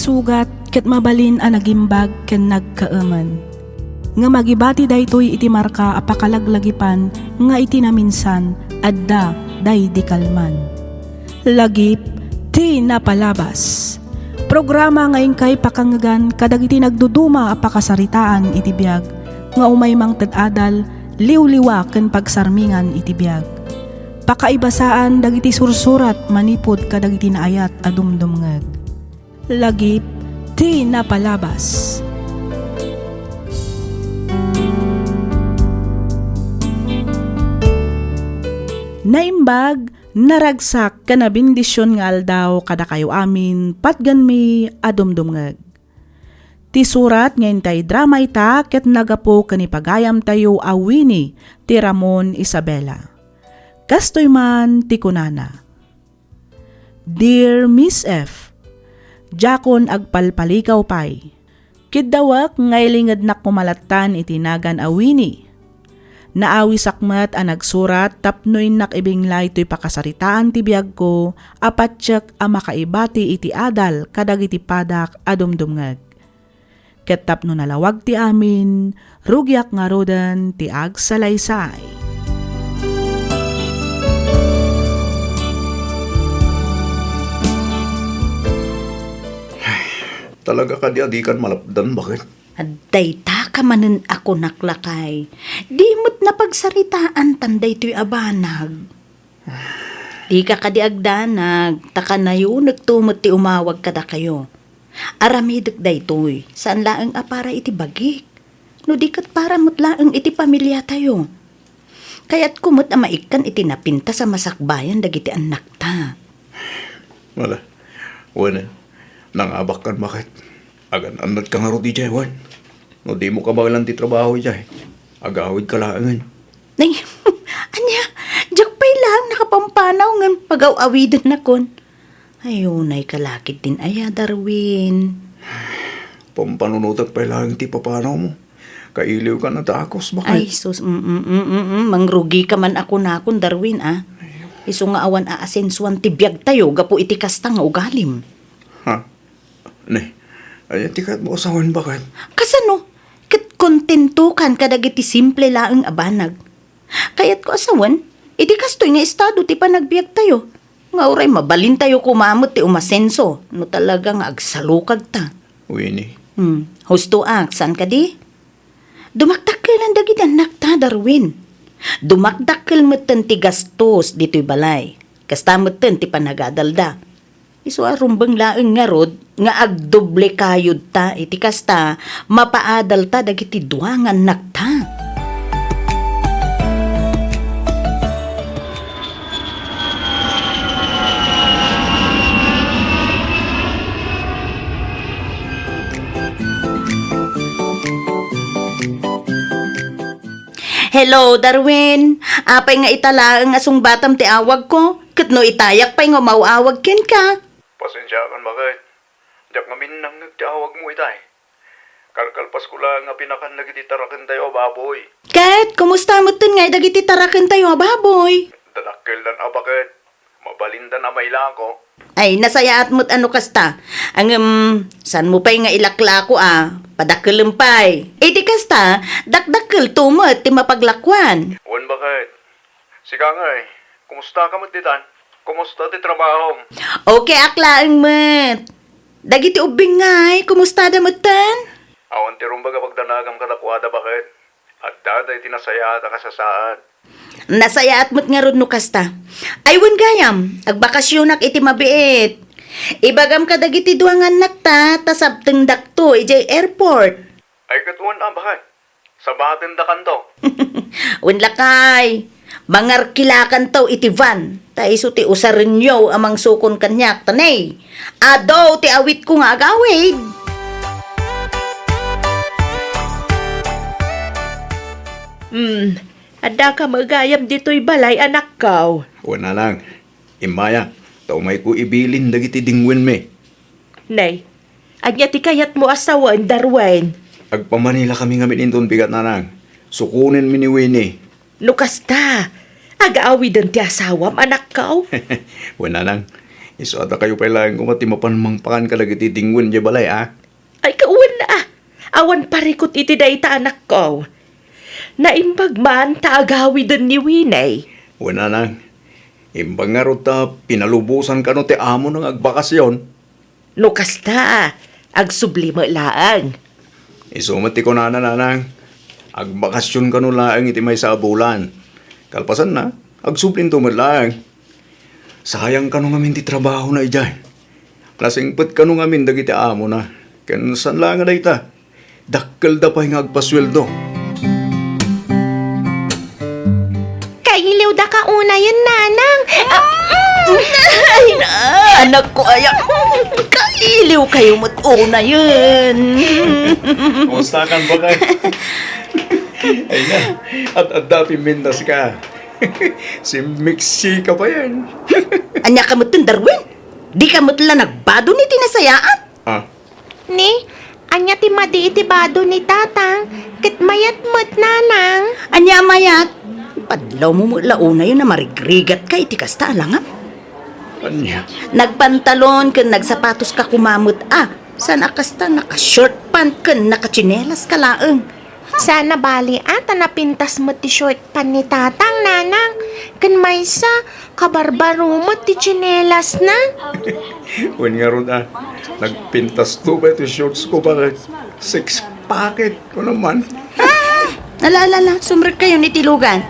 sugat ket mabalin a nagimbag ken nagkaaman. Nga magibati daytoy iti marka apakalaglagipan nga iti naminsan adda day di kalman. Lagip ti napalabas. Programa ngayon kay pakanggan kadagiti nagduduma apakasaritaan iti biag nga umaymang tad-adal liw-liwa ken pagsarmingan iti biag. Pakaibasaan dagiti sursurat manipod kadagiti naayat a dumdumngeg. Lagip ti napalabas. Naimbag, naragsak ka na bindisyon nga aldaw kada kayo amin, patgan mi adumdumngeg. Ti surat ngayon tay drama ita ket nagapo kanipagayam tayo awini ti Ramon Isabela. Kastoy man ti kunana. Dear Miss F, Jakon agpalpalikaw pay. Kiddawak ngaylingad na kumalatan itinagan awini. Naawi sakmat ang nagsurat tapnoy nakibinglay to'y pakasaritaan ti biyag ko apatsyak a makaibati iti adal kadagiti padak adumdumngeg. Ket tapno nalawag ti amin, rugyak nga rodan ti agsalaysay. Talaga ka di adikan malapdan, bakit? Adday ta ka manen ako naklakay. Di mo't napagsaritaan tanday to'y abanag. Di ka kadiagdanag, taka na yun nagtumot ti umawag kada kayo. Aramidek day to'y, saan laang apara iti bagik. No di kat para mo't laang iti pamilya tayo. Kaya't kumot na maikan iti napinta sa masakbayan dagiti anak ta. Wala. Nangabak kan bakit? Agan anad ka nga ro di jay, wan. No di mo ka bagalan ti trabaho jay. Agawid ka laangan. Nay, anya, jak pa'y lang nakapampanaw ngan pag-awidan na kon. Ayunay kalakit din aya, Darwin. Pampanunutak pa lang ti papanaw mo. Kailiw ka na takos, bakit? Ay, sus, mangrugi ka man ako na akong, Darwin, ah. Iso nga awan aasensuan ti biyag tayo, gapo iti kasta nga ugalim. Ha? Ne, ay tikat mo asawan, bakit? Kasano? Kat kontento kan kadagiti simple laang abanag. Kaya't ko asawan, iti kastoy nga estado ti panagbiag tayo. Nga uray mabalin tayo kumamot ti umasenso, no talaga nga agsalukag ta. Winnie. Husto saan ka di? Dumakdakkel ang dagiti anak ta, Darwin. Dumakdakkel meten ti gastos dito'y balay. Kasta meten ti panagadalda. Iso arumbang laeng nga rod, nga agdoble kayod ta, iti kasta, mapaadal ta dagiti duangan anak ta. Hello, Darwin. Apay nga italaang asong batam ti awag ko. Kat no itayak pa'y nga mauawag ken ka. Pasensya kan, bakit? Diyak nga minang nagtiawag mo itay. Kalkalpas ko lang nga pinakan nagititarakan tayo, baboy. Kat, kumusta mo tun nga dagiti tarakan tayo, baboy? Dadakkel dan bakit? Mabalindan na may lako. Ay, nasayaat mo't ano kasta. Ang, san mo pa'y nga ilakla ko padakkelempay. Eh di kasta, dakdakkel tumot ti mapaglakwan. Wan, bakit? Sika nga kumusta ka matitan? Kumusta ti trabaho? Okay, aklaang mat. Dagiti ubing nga kumusta da matan? Awan ti rumbaga pagdanagam kadakwada, bakit? At daday tinasaya at akasasaad. Nasayaat mo't nga ron no kasta. Ay, wan gayam, agbakasyonak iti mabiit. Ibagam ka dagiti duangan nakta, tasabteng dakto, ijay airport. Ay katuan bakit? Sabatin da kanto. Unlakay, mangarkilakan taw iti van. Taiso ti usarin nyo amang sukon kanyak tanay. Adaw ti awit ko nga agawid. Ada ka magayam dito'y balay, anak kaw. Wana lang. Imaya, taumay ko ibilin dagiti dingwen me. Nay, anya ti kayat mo asawan, Darwin. Agpamanila kami nga minindon bigat na lang. Sukunin mi ni Winnie. Lukas ta, aga-awidan ti asawam, anak kaw. Wana lang. Iso ata kayo pailayan ko matimapan mangpakan ka lagi titingwin di balay, ah. Ay, kauwan na ah. Awan parikot iti dayta anak ko. Naimbag man taagawi din ni Winay. Wala nang. Imbang nga ro ta, pinalubusan ka no ti amo ng agbakasyon. No kasta, agsublima laang. Isumati ko na nanang. Agbakasyon ka no laang iti may sa bulan. Kalpasan na, agsuplin tumad laang. Sayang ka no ngamin ti trabaho na ijay. Lasingpet ka no ngamin dagiti amo na. Kansan lang nga dayta. Dakkel da pa nga agpasweldo. Kailiw da ka una yun, nanang. Ay na, anak ko aya. Kailiw kayo mo't una yun. Kumusta kan ba kayo? Ay na, at dati mindas ka. Si Mixi ka pa yan. Anya ka mo't Darwin? Di ka mo't lang nagbado ni tinasayaan? Ah, Ni, anya ti madi iti bado ni tatang, ket mayat mo't nanang. Anya mayat? Padlaw mo mula una yun na marigrigat ka iti kasta alangam. anya. Nagpantalon kan nagsapatos ka kumamot sana kasta naka-short pant kan nakachinelas ka laeng. Sana bali ata napintas mo ti short pan ni tatang nanang. Ken maysa, kabarbaro mo ti tsinelas na. When nga ron nagpintas to ba ito shorts ko bakit? 6 packet ko naman. Alala, sumrek kayo ni tilugan.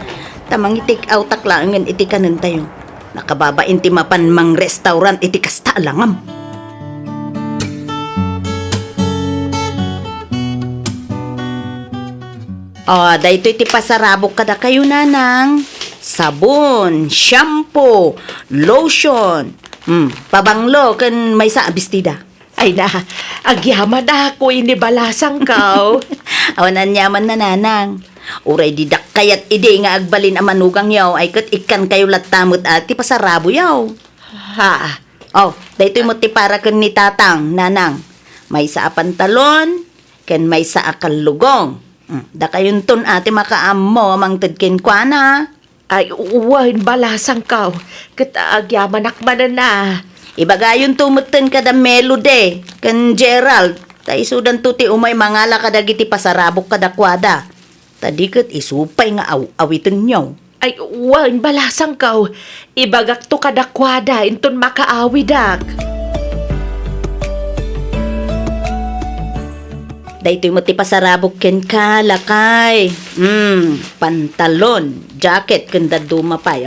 Tamang itik out taklangan iti kanan tayo. Nakababa inti mapan mang restaurant iti kasta alangam. Dahito iti pasarabok kada kayo nanang. Sabon, shampoo, lotion, pabanglo kan may sa abistida. Ay na, agyaman ako inibalasang kao. Awanan yaman na nanang. Uray didak kayat ide nga agbalin ang manugang yaw ay kat ikan kayo latamot ati pasarabo yaw. Ha, Dahito mo ti para kan ni tatang, nanang. May sa pantalon, ken may sa akalugong. Da kayon ton ati makaammo amang tadkin kwa na. ay uwan balasang kao. Kat agyaman akmanan na. Ibagayon tumutin kada Melody, kan Gerald. Ta isudan tuti umay mangala kada giti pasarabok kada kwada. Tadikat isupay nga awitin nyo. Ay uwan balasang kao. Ibagak to kadakwada inton makaawidak. Dahito mo ti pasarabok ken ka, lakay. Pantalon, jacket, kanda dumapay.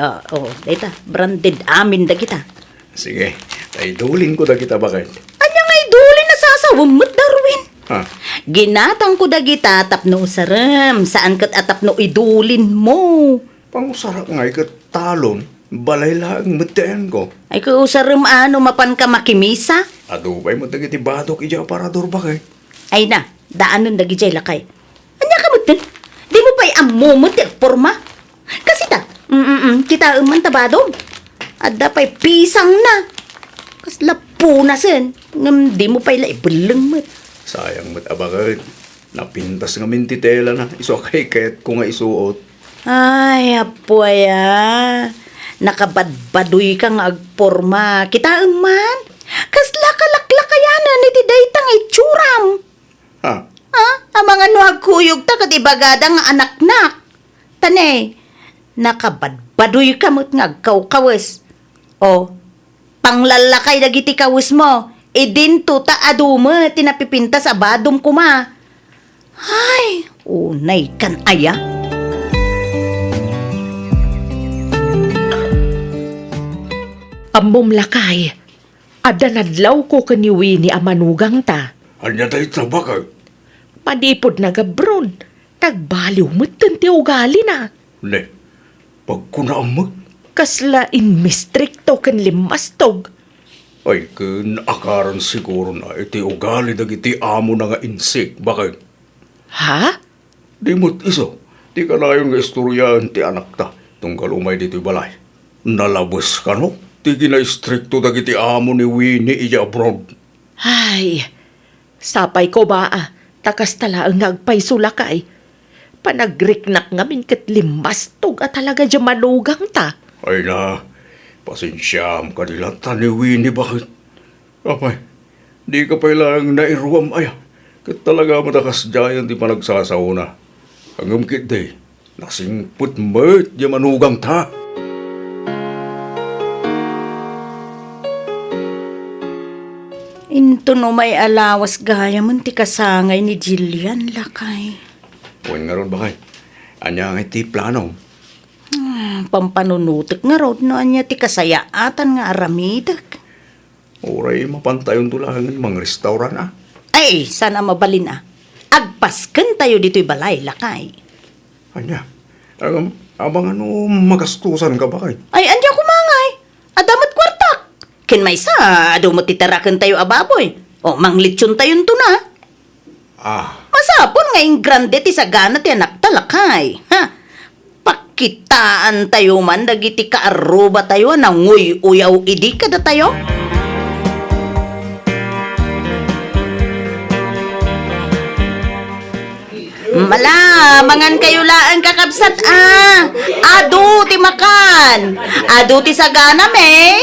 Dahita, branded amin da kita. Sige, ay dulin ko da kita bakit? Anya nga idulin na sasawamot, Darwin. Ha? Ginatang ko da kita tapno usaram. Saan kat atapno idulin mo? Pangusarap nga ikat talon, balay lang matayan ko. Ay ko usaram mapan ka makimisa? Adubay mo dagiti badok ija aparador bakit? Ay na, daanon dagi jay lakay. Anya ka mutin? Di mo pa'y amumot yung forma? Kasi kita man tabadong. Adda pa'y pisang na. Kasla punasin. Ngam di mo pa'y laibuleng mat. Sayang mat abagad. Napintas nga mintitela na. Iso kay kayat ko nga isuot. Ay, apoy nakabadbaduy ka nga agporma. Kita man. Kasla kalaklakayanan iti daytang itsuram. Ha? Ang mga nuhagkuyog ta katibagada nga anak-nak. Tane, nakabadbaduy ka mo't nga agkaw-kawas. Panglalakay dagiti kawis mo. Idinto ta aduma tinapipinta sa badom kuma. Ay, unay kan aya. Amom lakay. Ada nadlaw ko kaniwi ni amanugang ta. Anya tayo tabakag? Panipod na gabron. Nagbaliw mo ti ugali na. Le, pag kunaamag, Kasla in mistrikto kan limastog. ay akaran siguro na iti ugali dagiti amo na nga insik. Bakit? Ha? Di mo't iso. Di ka na yung istoryahan ti anak ta. Tunggal umay dito'y balay. Nalabas ka no? Di gina-stricto dagiti amo ni Winnie ija abroad. Ay, sapay ko ba takas tala ang nagpaysulakay. Panagriknak ngamin kat limastog at talaga dya manugang ta. Ay na, Pasensyam ka nila taniwini bakit? Apay, di ka pa ilang nairuam ay. Kat talaga matakas dayan di pa nagsasauna. Hanggang kitday, nasingput mo't di manugang ta. Into no may alawas gaya man ti kasangay ni Jillian lakay. Huwag nga ron bakay. Anya nga iti plano. Pampanunutik nga rod no anya ti kasayaatan nga aramidak. Oray mapantayon tulangan mga restaurant ah. Ay, sana mabalin Agpasken tayo dito'y balay lakay. Anya, abang ano magastusan ka bakay? Ay, andya kumangay. Adamat kwartak. Ken may sa, ado mo titarakan tayo ababoy. O, manglitsyon tayon to na. Ah, Masapon nga yung grande ti sagana ti anak talakay. Ha? Pakitaan tayo man, dagiti kaaruba tayo, nanguy uyaw idi kada tayo. Mala, mangan kayo laan kakabsat Ado ti makan. Ado ti sagana me.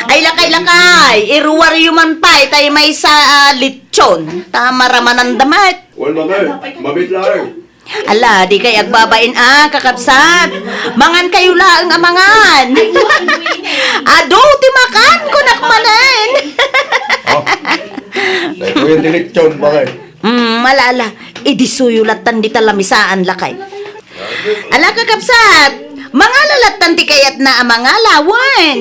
Ay lakay. Iruwar yuman pa'y tayo may sa litsyon. Tamaraman ang damat. well bakay, mabit lang. Ala, di kay agbabain kakabsat. Mangan kayo laang amangan. Ado ti makan ko nakmanan. Oh, dahil ko yung dilitsyon bakay. Malala, idisuyulatan di talamisaan lakay. Ala kakabsat, mga lalatan ti kayat na ang mga lawan.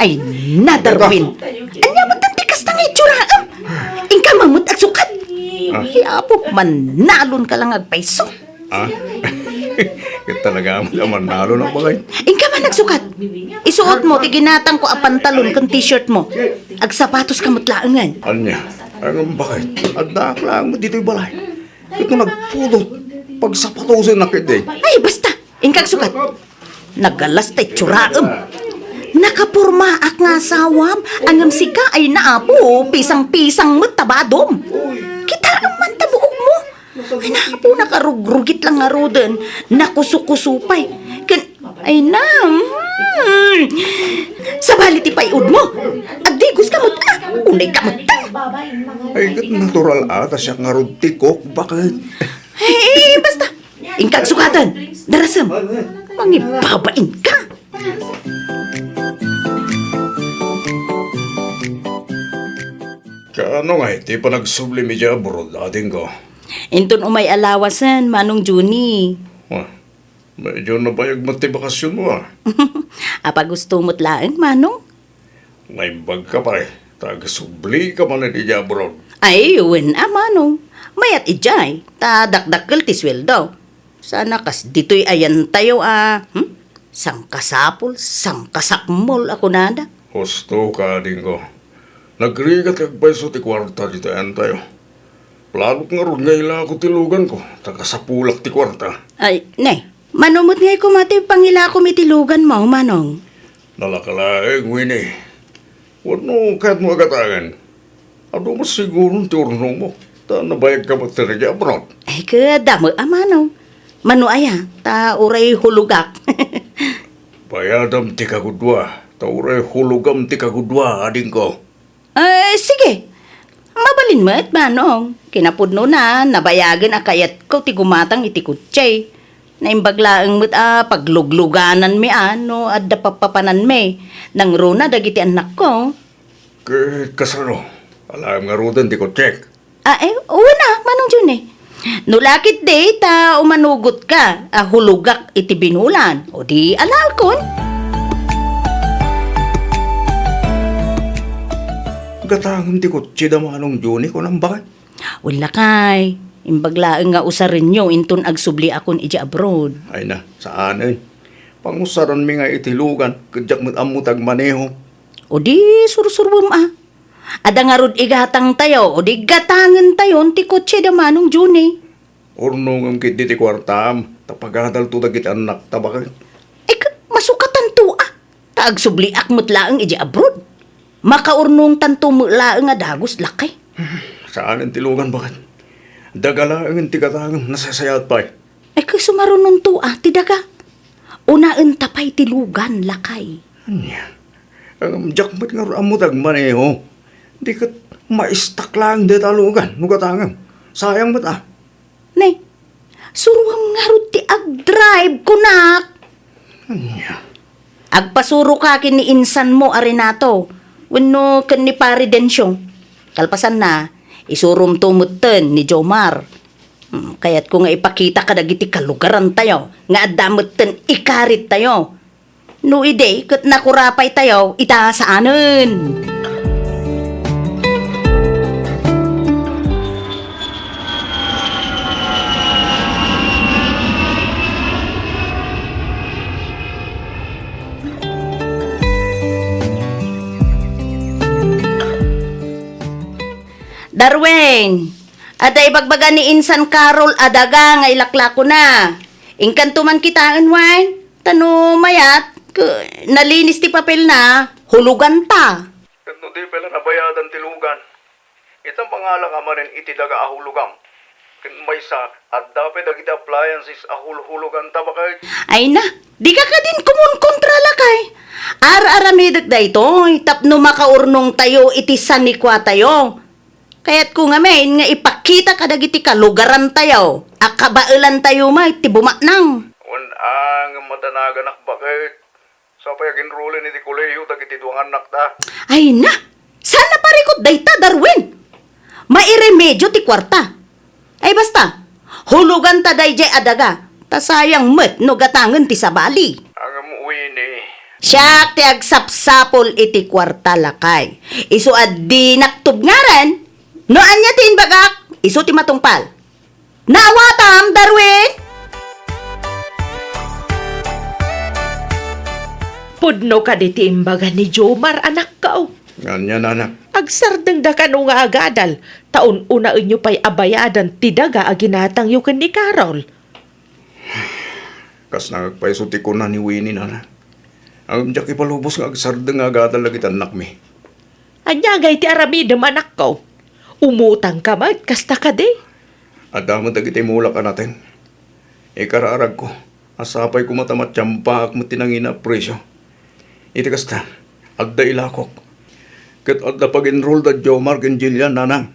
Ay, nadarwin. Anya mo tantikas tang itsuraam. Ingka mamut at sukat. Hiapo, manalon ka lang agpaiso. Ah, kaya talaga mo naman nalo na bakay. Ingka man nagsukat. Isuot mo, tiginatang ko a pantalon kang t-shirt mo. Ag sapatos ka mutlaangan. Anya, ang bakit? Adak lang mo dito'y balay. Ito nagpulot. Pag sapatusin na kitday. Ay, basta. Ingkag sukat. Nagalas tay tsuraam. Nakapurmaak nga sawam. Angam sika ay naapo. Pisang-pisang matabadom. Kita naman tabuog mo. Ay naapo nakarugrugit lang nga roden. Nakusukusupay. Ay nam. Sabali ti payud mo. Agdigos ka mo unay ka mo Ay, kat natural ata siya nga ron tikok. Bakit? Hey, basta. Ingkag sukatan. Darasam. Mangibabain ka. Kaano nga, iti pa nagsublim iya abroad ating ko. Inton umay alawasan, Manong Juni. Wah, medyo nabayag matibakasyon mo ah. Apa gusto mo't laeng, Manong? May bag ka pa eh. Tagasubli ka man na iya abroad. Ay, yun Manong. Mayat ijay, dakdakkel ti sweldo. Sana kas dito'y ayan tayo Sangkasapol, sangkasakmol ako nada. Husto ka din ko. Nagrigat kagpaiso ti kwarta dito yan tayo. Plano nga ron ngayon ako tilugan ko. Tagasapulak ti kwarta. Ay, ne, manumot ngay ko mati pangila ko mitilugan mo, Manong. Nalakalaeng, Winnie. Huwag no kahit mo agatangan. Ano mas siguro ti urno mo? Ta nabayag ka matirya abroad. Ay, kadamo, Manong. Mano aya, ta uray hulugak. Bayadam ti kagudwa. Tauray hulugam ti kagudwa, ading ko. Ay, sige. Mabalin mo at Manong. Kinapudno na, nabayagan akayat ko ti gumatang iti kutsay. Naimbaglaang mo't paglugluganan mi no at dapapapanan mi. Nang runa dagiti anak ko. Kahit kasano, alam nga rudan ti ko check. Una, Manong June. Nulakit de, ta umanugot ka. Hulugak iti binulan. O di alalkon. Gatangam ti kutsi da manong Juni ko nang bakit? Wala kay. Imbaglaang nga usarin nyo inton agsubli akon iti abroad. Ay na, saan eh? Pangusaran mi nga itilugan, kadyak mo't amutag maneho. O di sursurbom Ada nga rod igatang tayo, o di gatangan tayo, ti kotse da Manong June. Orno ngam kit di ti kwartam, tapagadal to dagit anak tabakit. Masukatan to Taagsubli ak mutlaang iti abroad. Makaurnong tanto mutlaang nga dagos lakay. Saan ang tilugan bakit? Dagala ang ti katangam nasasayat pa eh. Ay kasumarunong to ti daga. Unaan tapay tilugan lakay. Jakmat nga amutag maneho. Di ka maistak lang di talugan. Nugatangam. Sayang ba't ah? Nay, suruham nga ro ti ag-drive kunak. Agpasuro ka kin ni insan mo arinato. Wano kan ni paridensyong. Kalpasan na, isurum tumutten ni Jomar. Kaya't ko nga ipakita ka dagiti kalugaran tayo. Nga adamutten ikarit tayo. No ide, kat nakurapay tayo, itasaanen. Darwin, aday bagbaga ni Insan Carol adaga nga ilaklako na. Ingkanto man kitaan, Wine. Tano mayat, nalinis ti papel na, hulugan ta. No di pala nabayadan tilugan. Itang pangalang amanin itidaga ahulugam. Kin may sa at dapat dagiti appliances ahulhulugan tabakay. Ay na, di ka din kumun-kontra lakay. Ar-aramidak da ito, tapno makaurnong tayo iti sanikwa tayo. Kaya't ko nga main nga ipakita ka dagiti kalugaran tayo. Akabailan tayo may tibumaknang. Ang matanagan bakit? Sa payagin rule ni di kuleyo dagiti duang anak ta. Ay na, sana parikot dayta Darwin. Mairemedyo ti kwarta. Ay basta, hulugan ta dayjay adaga. Ta sayang met no gatangan ti sabali. Ang umuwi ni. Siya ti agsapsapol iti kwarta lakay. Isu addi naktub ngaran. No anya tin bagak, isu ti matungpal. Nawatam Darwin. Pudno ka di ti imbaga ni Jomar, anak ka. Ganyan anak. Agsardeng da ka nga agadal. Taon una inyo pa'y abayadan ti daga aginatang yu ni Carol. Kas nagpaisuti ko na ni Winnie na. Ang jak ipalubos nga agsardeng agadal lagi anak mi. Anya gay ti aramidem anak ko. Umutang ka mat, kasta ka di. At damo dagiti mula ka natin. Ikararag ko. Asapay ko matamat tiyampa ak matinangina presyo. Iti kasta, adda ilakok. Kat adda pag-enroll da Jomar ken Jillian nanang.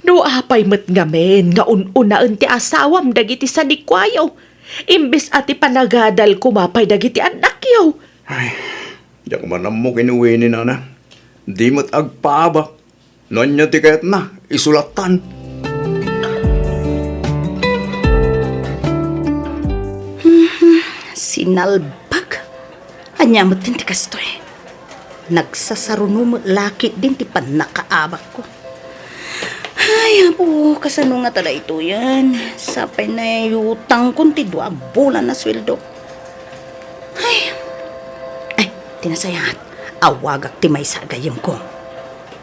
No apay mat ngamen, nga ununaan ti asawam dagiti sanikwayo. Imbes ati panagadal kumapay dagiti anak yaw. Ay, diyak manam mo kinuwi ni nana. Di mo't agpaabak. Nonya ti kayat na, isulatan. Sinalbag. Anya mo din ti kastoy. Nagsasarunumot laki din ti panakaabak ko. Ay, apo, kasano nga tala ito yan. Sapay na yutang kung ti 2 bulan na sweldo. Ay, tinasayangat. Awagak ti may sagayam ko.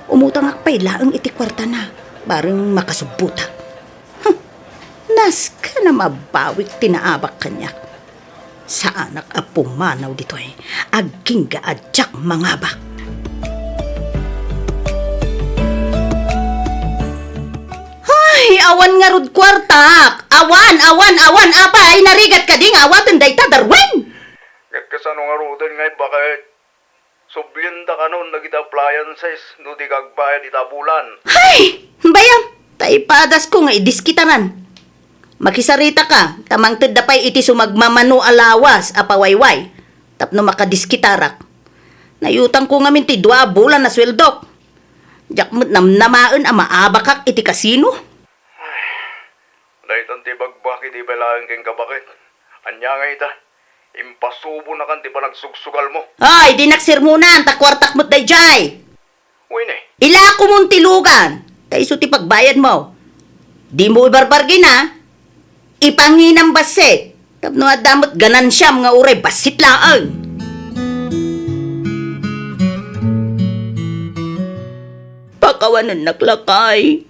Umutang akpay laang iti kwarta na. Barang makasubuta. Nas ka na mabawik tinaabak kanyak. Sa anak a pumanaw dito aging gaadyak mangabak. Ay, awan nga rod kwartak. Awan, apay, narigat ka ding awatan dayta Darwin. Kat kasano nga ruden ngay bakit? Sublienda ka nun nagita appliances no di kagbayad itabulan. Ay, bayam, taipadas ko nga idiskitanan. Makisarita ka, tamang tedapay iti sumagmamano alawas apawayway. Tapno makadiskitarak. Nayutang ko ngamin ti 2 bulan na sweldok. Jakmut namnamaen a maabakak iti kasino. Daytan ti bagbaki di balaang keng kabakit. Anya nga ita, impasubo na kan ti panagsugsukal mo. Ay, di naksirmunan, takwartak mo't dayjay. Wine, Ila ko mong tilugan. Taiso ti pagbayad mo. Di mo ibarbargin ha. Ipanginang basit. Tapno adamot ganansyam nga uray basit laang. Pakawanan naklakay.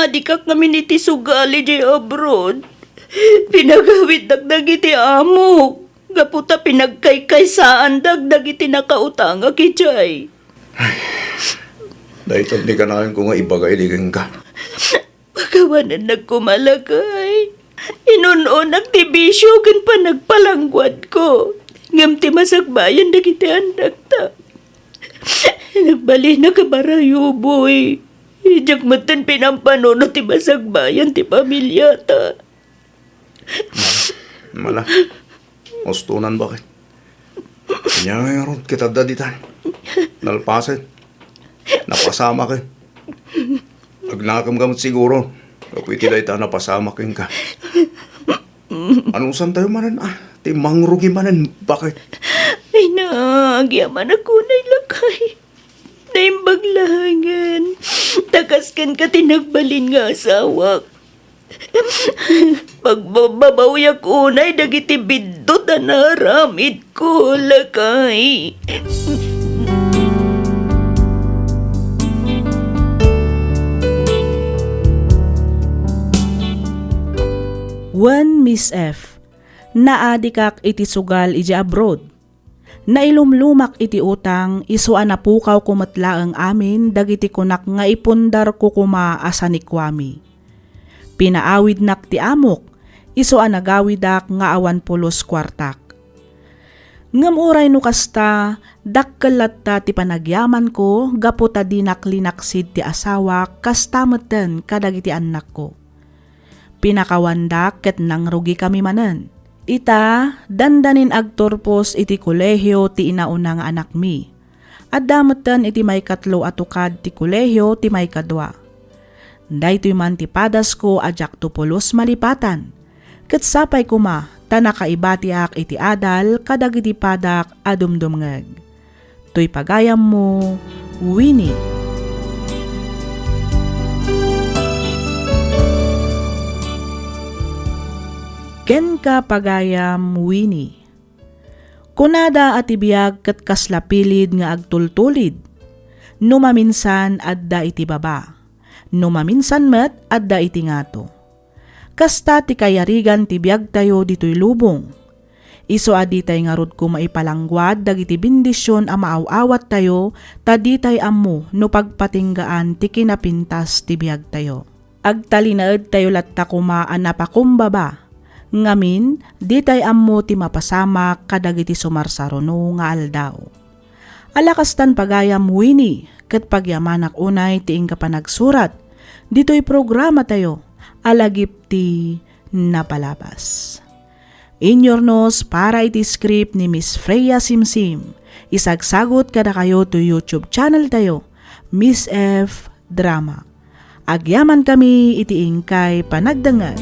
Di ka kami niti sugali di abroad. Pinagawid dagdag iti amok. Gaputa pinagkaykaysaan dagdag iti nakautang akichay. daytan di kanahin ko nga ibagay di keng ka. Pagawanan nagkumalagay. Inunon ang tibisyo kan pa nagpalangguad ko. Ngam ti masagbayan na kita anak ta. Nagbali na kabarayo, boy. Ijak matan pinampanono ti masagbayan ti pamilya ta. Mala, ustunan bakit? Kanya nga ron, kita daditan. Nalpasin. Napasama ka. Agnakam gamot siguro. Kapoy tilay ta napasama ka. Anong san tayo manan? Timangrugi manan. Bakit? Ay nagyaman ako na ilakay. Naimbaglahangan. Takaskan ka tinagbalin nga asawak. Pagbababawi ako na'y dagiti bidot na naramid ko, lakay. Wen Miss F. Naadikak iti sugal iti abroad. Nailumlumak iti utang isuan na pukaw kumatlaang amin dagiti kunak nga ipundar ko kuma asanikwami. Pinaawid nak ti amok isuan nagawidak nga awan pulos kwartak. Ngem uray no kasta dakkelat ta ti panagyaman ko gaputa dinak linaksid ti asawa kastameten kadagiti anak ko. Pinakawandak ket nang rugi kami manen. Ita, dandanin agturpos iti kolehyo ti inauna nga anak mi. At dametan iti may katlo atukad ti kolehyo ti may kadwa. Daytoy man ti padas ko ajak tupulos malipatan. Ket sapay kuma, tanakaibatiak iti adal kadag iti padak adumdumngeg. Toy pagayam mo, Winnie. Ken ka pagayam, Winnie. Kunada at ibiyag kat kaslapilid nga agtultulid. Numaminsan adda iti baba. Numaminsan met adda iti ngato. Kasta ti kayarigan ti biyag tayo dito'y lubong. Iso aditay nga rod ko maipalangguad dagiti bindisyon a maaawat tayo taditay ammo no pagpatinggaan ti kinapintas ti biyag tayo. Agtalinaed tayo latta kumaan napakumbaba. Ngamin, ditay ammo ti mapasama kadagiti sumarsaruno nga aldaw. Alakastan pagayam, Winnie, ket pagyamanak unay ti ingka panagsurat. Dito'y programa tayo, alagip ti napalabas. Inyornos para iti script ni Miss Freya Simsim. Isagsagot kada kayo to YouTube channel tayo, Miss F Drama. Agyaman kami iti ingkay panagdangag.